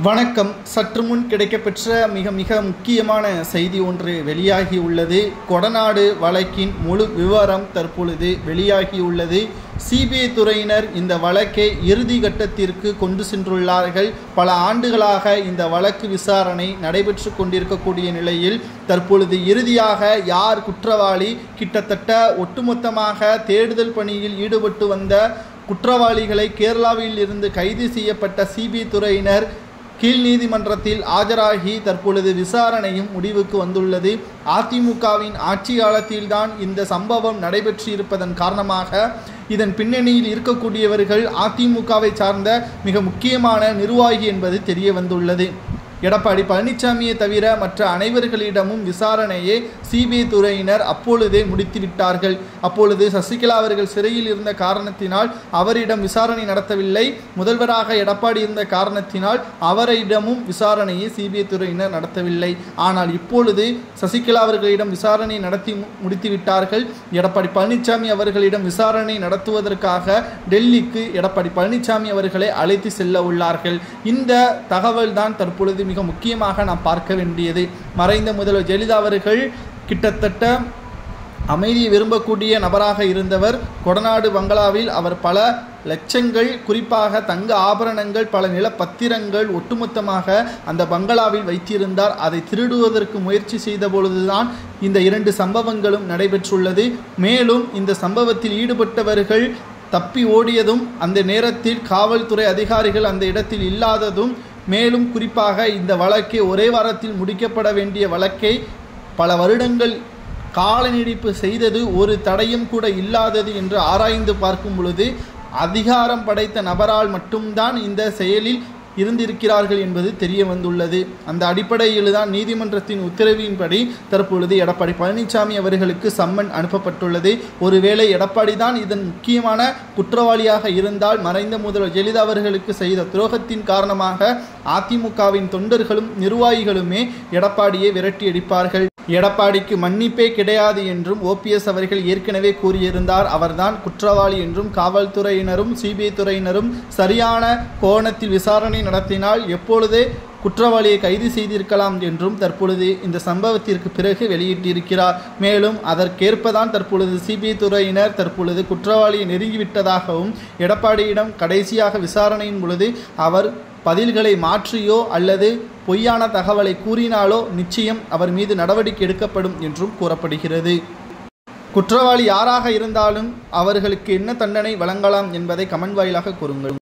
வணக்கம். சற்று முன் கிடைக்கப்பெற்ற மிக முக்கியமான செய்தி ஒன்று வெளியாகியுள்ளது. கொடநாடு வழக்கின் முழு விவரம் தற்பொழுது வெளியாகியுள்ளது. சிபிஐ துறையினர் இந்த வழக்கை இறுதி கட்டத்திற்கு கொண்டு சென்றுள்ளார்கள். பல ஆண்டுகளாக இந்த வழக்கு விசாரணை நடைபெற்று கொண்டிருக்கக்கூடிய நிலையில் தற்பொழுது இறுதியாக யார் குற்றவாளி, கிட்டத்தட்ட ஒட்டுமொத்தமாக தேடுதல் பணியில் ஈடுபட்டு வந்த குற்றவாளிகளை கேரளாவில் இருந்து கைது செய்யப்பட்ட சிபிஐ துறையினர் கீழ் நீதிமன்றத்தில் ஆஜராகி தற்பொழுது விசாரணையும் முடிவுக்கு வந்துள்ளது. அதிமுகவின் ஆட்சி காலத்தில்தான் இந்த சம்பவம் நடைபெற்று இருப்பதன் காரணமாக இதன் பின்னணியில் இருக்கக்கூடியவர்கள் அதிமுகவை சார்ந்த மிக முக்கியமான நிர்வாகி என்பது தெரிய வந்துள்ளது. எடப்பாடி பழனிசாமியை தவிர மற்ற அனைவர்களிடமும் விசாரணையை சிபிஐ துறையினர் அப்பொழுதே முடித்துவிட்டார்கள். அப்பொழுது சசிகலா அவர்கள் சிறையில் இருந்த காரணத்தினால் அவரிடம் விசாரணை நடத்தவில்லை. முதல்வராக எடப்பாடி இருந்த காரணத்தினால் அவரிடமும் விசாரணையை சிபிஐ துறையினர் நடத்தவில்லை. ஆனால் இப்பொழுது சசிகலா அவர்களிடம் விசாரணை நடத்தி முடித்துவிட்டார்கள். எடப்பாடி பழனிசாமி அவர்களிடம் விசாரணை நடத்துவதற்காக டெல்லிக்கு எடப்பாடி பழனிசாமி அவர்களை அழைத்து செல்ல உள்ளார்கள். இந்த தகவல் தான் தற்பொழுது மிக முக்கியமாக நாம் பார்க்க வேண்டியது. மறைந்த முதல்வர் ஜெயலலிதா அவர்கள் கிட்டத்தட்ட அமைதியை விரும்பக்கூடிய நபராக இருந்தவர். கொடநாடு பங்களாவில் அவர் பல லட்சங்கள், குறிப்பாக தங்க ஆபரணங்கள், பல நிலப்பத்திரங்கள் ஒட்டுமொத்தமாக அந்த பங்களாவில் வைத்திருந்தார். அதை திருடுவதற்கு முயற்சி செய்த பொழுதுதான் இந்த 2 சம்பவங்களும் நடைபெற்றுள்ளது. மேலும் இந்த சம்பவத்தில் ஈடுபட்டவர்கள் தப்பி ஓடியதும், அந்த நேரத்தில் காவல்துறை அதிகாரிகள் அந்த இடத்தில் இல்லாததும், மேலும் குறிப்பாக இந்த வழக்கை ஒரே வாரத்தில் முடிக்கப்பட வேண்டிய வழக்கை பல வருடங்கள் கால நீடிப்பு செய்தது, ஒரு தடையும் கூட இல்லாதது என்று ஆராய்ந்து பார்க்கும் பொழுது அதிகாரம் படைத்த நபரால் மட்டும்தான் இந்த செயலில் இருந்திருக்கிறார்கள் என்பது தெரிய வந்துள்ளது. அந்த அடிப்படையில் தான் நீதிமன்றத்தின் உத்தரவின்படி தற்பொழுது எடப்பாடி பழனிசாமி அவர்களுக்கு சம்மன் அனுப்பப்பட்டுள்ளது. ஒருவேளை எடப்பாடி தான் இதன் முக்கியமான குற்றவாளியாக இருந்தால் மறைந்த முதல்வர் ஜெயலலிதா அவர்களுக்கு செய்த துரோகத்தின் காரணமாக அதிமுகவின் தொண்டர்களும் நிர்வாகிகளுமே எடப்பாடியை விரட்டி அடிப்பார்கள். எடப்பாடிக்கு மன்னிப்பே கிடையாது என்றும் ஓபிஎஸ் அவர்கள் ஏற்கனவே கூறியிருந்தார். அவர்தான் குற்றவாளி என்றும் காவல்துறையினரும் சிபிஐ துறையினரும் சரியான கோணத்தில் விசாரணை நடத்தினால் எப்பொழுதே குற்றவாளியை கைது செய்திருக்கலாம் என்றும் தற்பொழுது இந்த சம்பவத்திற்கு பிறகு வெளியிட்டிருக்கிறார். மேலும் அதற்கேற்பதான் தற்பொழுது சிபிஐ துறையினர் தற்பொழுது குற்றவாளியை நெருங்கிவிட்டதாகவும், எடப்பாடியிடம் கடைசியாக விசாரணையின் பொழுது அவர் பதில்களை மாற்றியோ அல்லது பொய்யான தகவலை கூறினாலோ நிச்சயம் அவர் மீது நடவடிக்கை எடுக்கப்படும் என்றும் கூறப்படுகிறது. குற்றவாளி யாராக இருந்தாலும் அவர்களுக்கு என்ன தண்டனை வழங்கலாம் என்பதை கமெண்ட் வாயிலாக கூறுங்கள்.